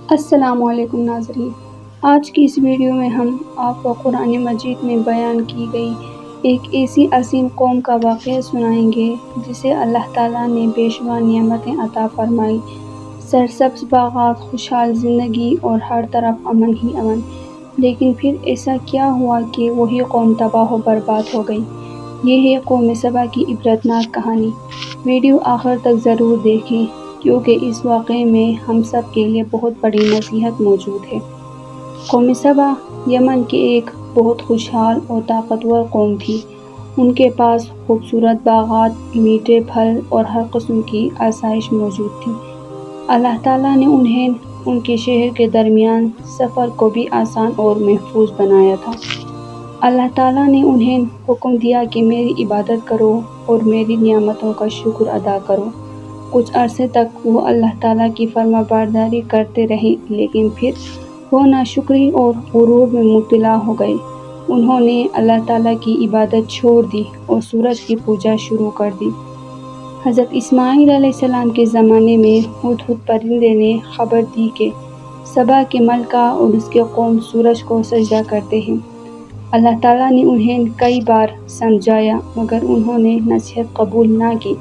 السلام علیکم ناظرین، آج کی اس ویڈیو میں ہم آپ کو قرآن مجید میں بیان کی گئی ایک ایسی عظیم قوم کا واقعہ سنائیں گے جسے اللہ تعالیٰ نے بے شمار نعمتیں عطا فرمائی، سرسبز باغات، خوشحال زندگی اور ہر طرف امن ہی امن، لیکن پھر ایسا کیا ہوا کہ وہی قوم تباہ و برباد ہو گئی۔ یہ ہے قوم سبا کی عبرتناک کہانی۔ ویڈیو آخر تک ضرور دیکھیں کیونکہ اس واقعے میں ہم سب کے لیے بہت بڑی نصیحت موجود ہے۔ قوم سبا یمن کی ایک بہت خوشحال اور طاقتور قوم تھی۔ ان کے پاس خوبصورت باغات، میٹھے پھل اور ہر قسم کی آسائش موجود تھی۔ اللہ تعالیٰ نے انہیں ان کے شہر کے درمیان سفر کو بھی آسان اور محفوظ بنایا تھا۔ اللہ تعالیٰ نے انہیں حکم دیا کہ میری عبادت کرو اور میری نعمتوں کا شکر ادا کرو۔ کچھ عرصے تک وہ اللہ تعالیٰ کی فرما برداری کرتے رہے، لیکن پھر وہ ناشکری اور غرور میں مبتلا ہو گئے۔ انہوں نے اللہ تعالیٰ کی عبادت چھوڑ دی اور سورج کی پوجا شروع کر دی۔ حضرت اسماعیل علیہ السلام کے زمانے میں ہدہد پرندے نے خبر دی کہ سبا کے ملکہ اور اس کی قوم سورج کو سجدہ کرتے ہیں۔ اللہ تعالیٰ نے انہیں کئی بار سمجھایا مگر انہوں نے نصیحت قبول نہ کی۔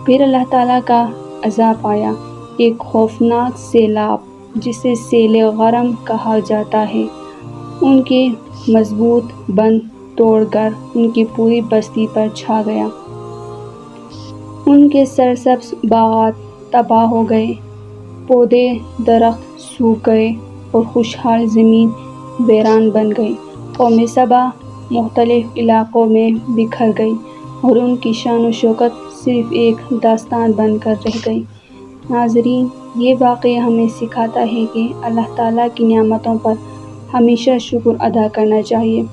پھر اللہ تعالیٰ کا عذاب آیا، ایک خوفناک سیلاب جسے سیل غرم کہا جاتا ہے۔ ان کے مضبوط بند توڑ کر ان کی پوری بستی پر چھا گیا۔ ان کے سرسبز باغات تباہ ہو گئے، پودے درخت سوکھ گئے اور خوشحال زمین ویران بن گئی۔ قوم سبا مختلف علاقوں میں بکھر گئی اور ان کی شان و شوکت صرف ایک داستان بن کر رہ گئی۔ ناظرین، یہ واقعہ ہمیں سکھاتا ہے کہ اللہ تعالیٰ کی نعمتوں پر ہمیشہ شکر ادا کرنا چاہیے۔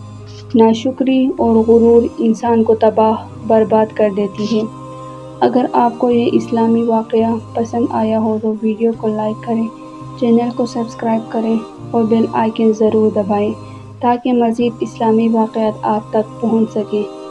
ناشکری اور غرور انسان کو تباہ برباد کر دیتی ہے۔ اگر آپ کو یہ اسلامی واقعہ پسند آیا ہو تو ویڈیو کو لائک کریں، چینل کو سبسکرائب کریں اور بیل آئیکن ضرور دبائیں تاکہ مزید اسلامی واقعات آپ تک پہنچ سکیں۔